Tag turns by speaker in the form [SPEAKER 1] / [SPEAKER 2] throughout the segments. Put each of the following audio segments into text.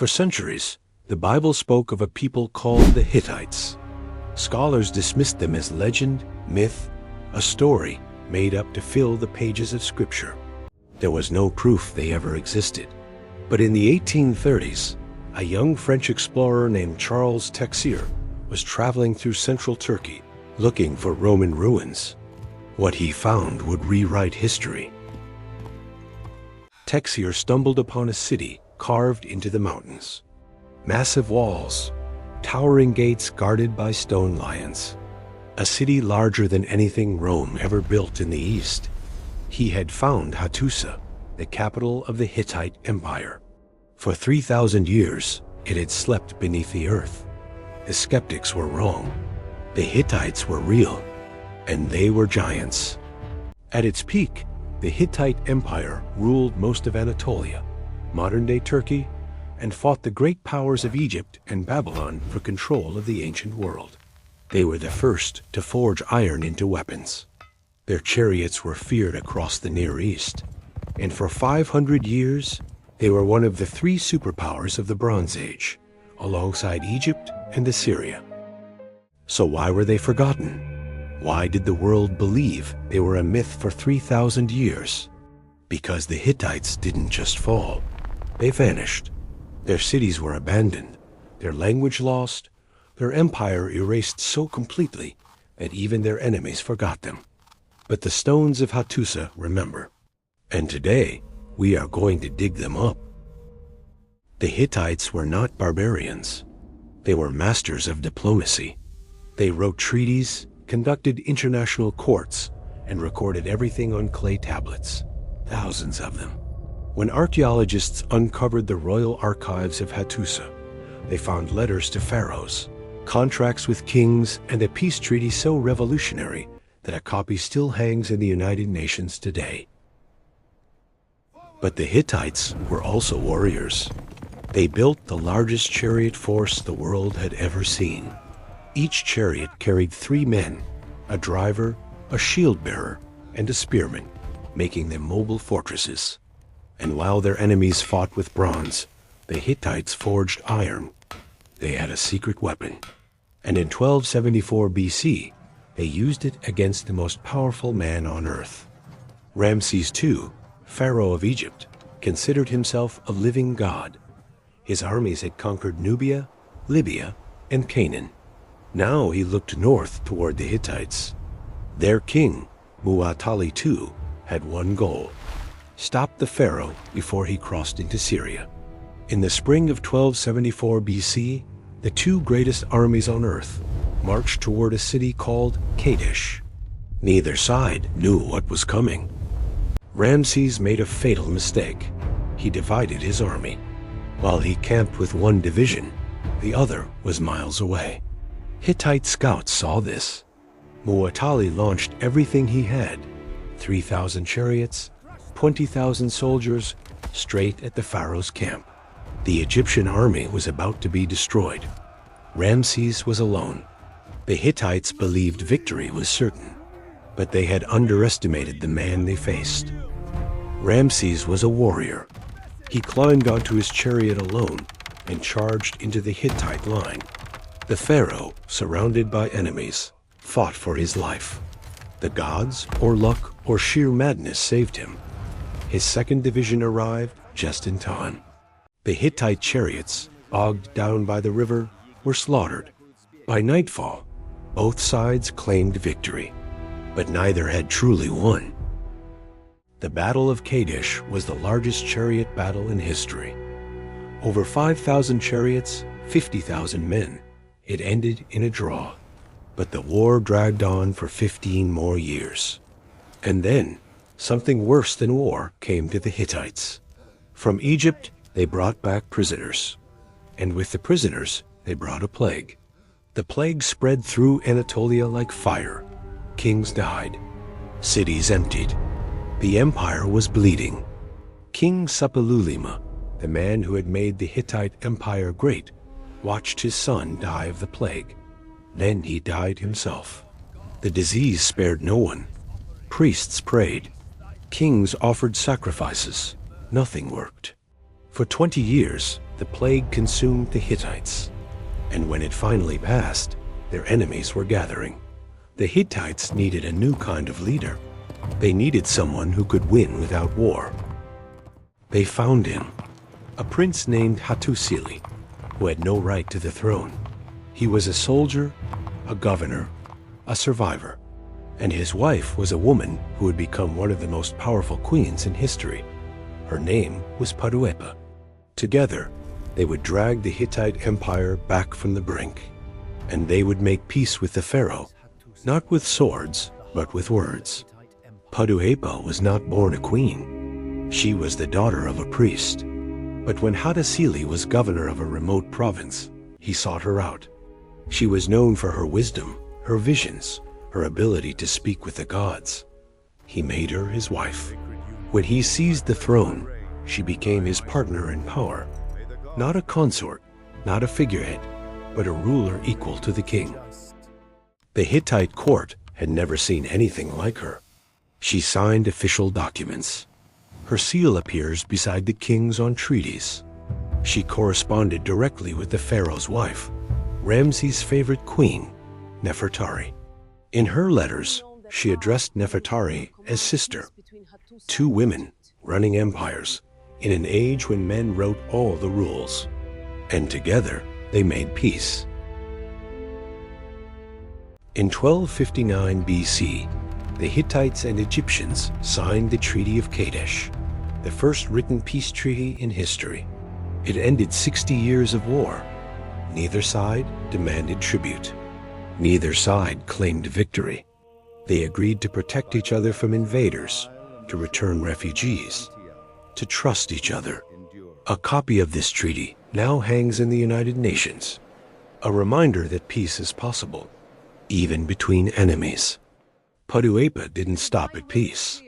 [SPEAKER 1] For centuries, the Bible spoke of a people called the Hittites. Scholars dismissed them as legend, myth, a story made up to fill the pages of Scripture. There was no proof they ever existed. But in the 1830s, a young French explorer named Charles Texier was traveling through central Turkey looking for Roman ruins. What he found would rewrite history. Texier stumbled upon a city carved into the mountains. Massive walls, towering gates guarded by stone lions. A city larger than anything Rome ever built in the East. He had found Hattusa, the capital of the Hittite Empire. For 3,000 years, it had slept beneath the earth. The skeptics were wrong. The Hittites were real, and they were giants. At its peak, the Hittite Empire ruled most of Anatolia, modern-day Turkey, and fought the great powers of Egypt and Babylon for control of the ancient world. They were the first to forge iron into weapons. Their chariots were feared across the Near East, and for 500 years, they were one of the three superpowers of the Bronze Age, alongside Egypt and Assyria. So why were they forgotten? Why did the world believe they were a myth for 3,000 years? Because the Hittites didn't just fall. They vanished. Their cities were abandoned, their language lost, their empire erased so completely that even their enemies forgot them. But the stones of Hattusa remember. And today, we are going to dig them up. The Hittites were not barbarians. They were masters of diplomacy. They wrote treaties, conducted international courts, and recorded everything on clay tablets, thousands of them. When archaeologists uncovered the royal archives of Hattusa, they found letters to pharaohs, contracts with kings, and a peace treaty so revolutionary that a copy still hangs in the United Nations today. But the Hittites were also warriors. They built the largest chariot force the world had ever seen. Each chariot carried 3 men, a driver, a shield-bearer, and a spearman, making them mobile fortresses. And while their enemies fought with bronze, the Hittites forged iron. They had a secret weapon. And in 1274 BC, they used it against the most powerful man on earth. Ramses II, Pharaoh of Egypt, considered himself a living god. His armies had conquered Nubia, Libya, and Canaan. Now he looked north toward the Hittites. Their king, Mu'attali II, had one goal: stop the pharaoh before he crossed into Syria. In the spring of 1274 BC, the 2 greatest armies on earth marched toward a city called Kadesh. Neither side knew what was coming. Ramses made a fatal mistake. He divided his army. While he camped with one division, the other was miles away. Hittite scouts saw this. Mu'attali launched everything he had, 3,000 chariots, 20,000 soldiers, straight at the pharaoh's camp. The Egyptian army was about to be destroyed. Ramses was alone. The Hittites believed victory was certain, but they had underestimated the man they faced. Ramses was a warrior. He climbed onto his chariot alone and charged into the Hittite line. The pharaoh, surrounded by enemies, fought for his life. The gods, or luck, or sheer madness saved him. His second division arrived just in time. The Hittite chariots, bogged down by the river, were slaughtered. By nightfall, both sides claimed victory, but neither had truly won. The Battle of Kadesh was the largest chariot battle in history. Over 5,000 chariots, 50,000 men. It ended in a draw, but the war dragged on for 15 more years. And then, something worse than war came to the Hittites. From Egypt, they brought back prisoners. And with the prisoners, they brought a plague. The plague spread through Anatolia like fire. Kings died. Cities emptied. The empire was bleeding. King Suppiluliuma, the man who had made the Hittite Empire great, watched his son die of the plague. Then he died himself. The disease spared no one. Priests prayed. Kings offered sacrifices. Nothing worked. For 20 years, the plague consumed the Hittites. And when it finally passed, their enemies were gathering. The Hittites needed a new kind of leader. They needed someone who could win without war. They found him, a prince named Hattusa, who had no right to the throne. He was a soldier, a governor, a survivor, and his wife was a woman who would become one of the most powerful queens in history. Her name was Puduhepa. Together, they would drag the Hittite Empire back from the brink, and they would make peace with the pharaoh, not with swords, but with words. Puduhepa was not born a queen. She was the daughter of a priest. But when Hattusa was governor of a remote province, he sought her out. She was known for her wisdom, her visions, her ability to speak with the gods. He made her his wife. When he seized the throne, she became his partner in power. Not a consort, not a figurehead, but a ruler equal to the king. The Hittite court had never seen anything like her. She signed official documents. Her seal appears beside the king's on treaties. She corresponded directly with the pharaoh's wife, Ramses' favorite queen, Nefertari. In her letters, she addressed Nefertari as sister. Two women running empires in an age when men wrote all the rules. And together, they made peace. In 1259 BC, the Hittites and Egyptians signed the Treaty of Kadesh, the first written peace treaty in history. It ended 60 years of war. Neither side demanded tribute. Neither side claimed victory. They agreed to protect each other from invaders, to return refugees, to trust each other. A copy of this treaty now hangs in the United Nations, a reminder that peace is possible, even between enemies. Puduhepa didn't stop at peace.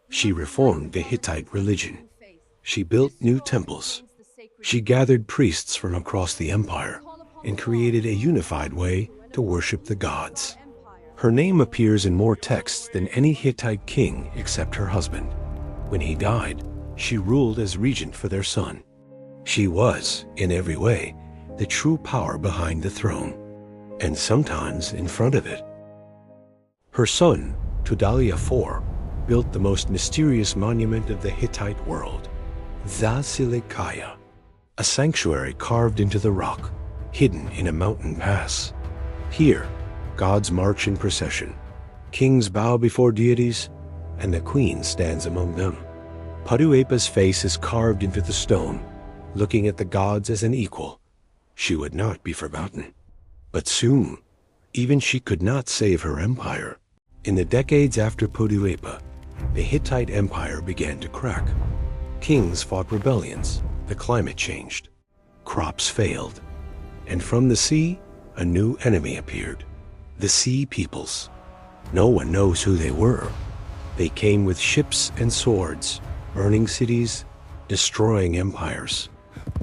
[SPEAKER 1] She reformed the Hittite religion. She built new temples. She gathered priests from across the empire and created a unified way to worship the gods. Her name appears in more texts than any Hittite king except her husband. When he died, she ruled as regent for their son. She was, in every way, the true power behind the throne, and sometimes in front of it. Her son, Tudalia IV, built the most mysterious monument of the Hittite world, Zasilikaya, a sanctuary carved into the rock, hidden in a mountain pass. Here, gods march in procession, kings bow before deities, and the queen stands among them. Puduhepa's face is carved into the stone, looking at the gods as an equal. She would not be forgotten. But soon, even she could not save her empire. In the decades after Puduhepa, the Hittite Empire began to crack. Kings fought rebellions, the climate changed, crops failed, and from the sea, a new enemy appeared, the Sea Peoples. No one knows who they were. They came with ships and swords, burning cities, destroying empires.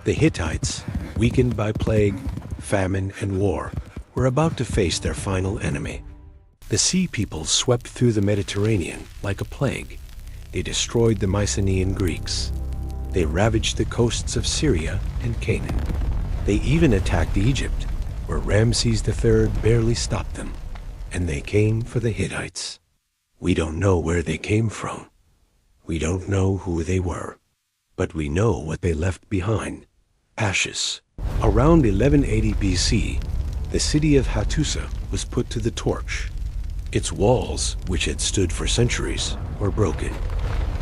[SPEAKER 1] The Hittites, weakened by plague, famine, and war, were about to face their final enemy. The Sea Peoples swept through the Mediterranean like a plague. They destroyed the Mycenaean Greeks. They ravaged the coasts of Syria and Canaan. They even attacked Egypt, where Ramses III barely stopped them. And they came for the Hittites. We don't know where they came from. We don't know who they were. But we know what they left behind. Ashes. Around 1180 BC, the city of Hattusa was put to the torch. Its walls, which had stood for centuries, were broken.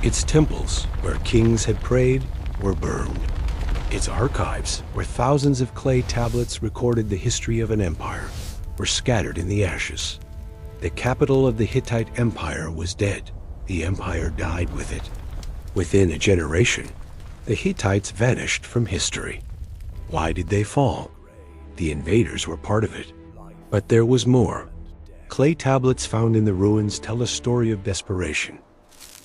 [SPEAKER 1] Its temples, where kings had prayed, were burned. Its archives, where thousands of clay tablets recorded the history of an empire, were scattered in the ashes. The capital of the Hittite Empire was dead. The empire died with it. Within a generation, the Hittites vanished from history. Why did they fall? The invaders were part of it. But there was more. Clay tablets found in the ruins tell a story of desperation.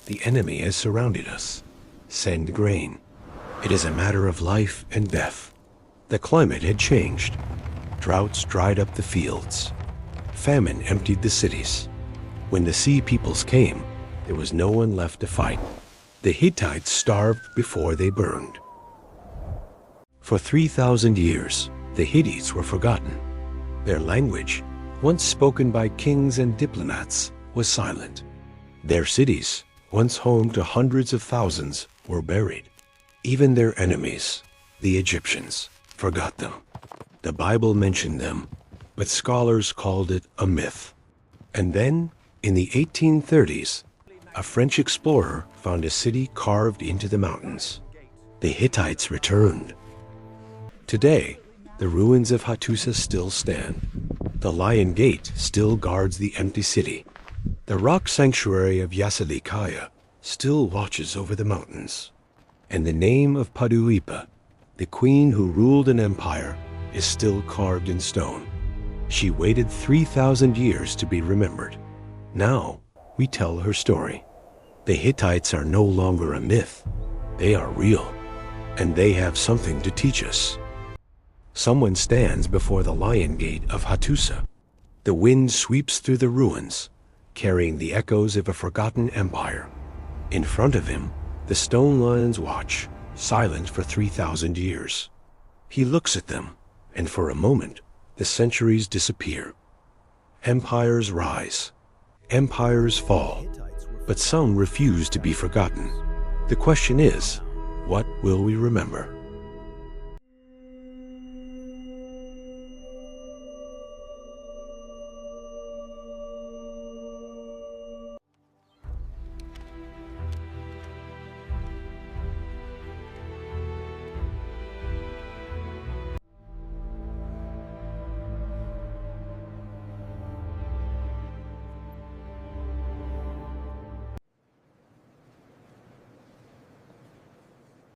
[SPEAKER 1] The enemy has surrounded us. Send grain. It is a matter of life and death. The climate had changed. Droughts dried up the fields. Famine emptied the cities. When the Sea Peoples came, there was no one left to fight. The Hittites starved before they burned. For 3,000 years, the Hittites were forgotten. Their language, once spoken by kings and diplomats, was silent. Their cities, once home to hundreds of thousands, were buried. Even their enemies, the Egyptians, forgot them. The Bible mentioned them, but scholars called it a myth. And then, in the 1830s, a French explorer found a city carved into the mountains. The Hittites returned. Today, the ruins of Hattusa still stand. The Lion Gate still guards the empty city. The rock sanctuary of Yasalikaya still watches over the mountains. And the name of Puduhepa, the queen who ruled an empire, is still carved in stone. She waited 3,000 years to be remembered. Now, we tell her story. The Hittites are no longer a myth. They are real, and they have something to teach us. Someone stands before the Lion Gate of Hattusa. The wind sweeps through the ruins, carrying the echoes of a forgotten empire. In front of him, the stone lions watch, silent for 3,000 years. He looks at them, and for a moment, the centuries disappear. Empires rise. Empires fall. But some refuse to be forgotten. The question is, what will we remember?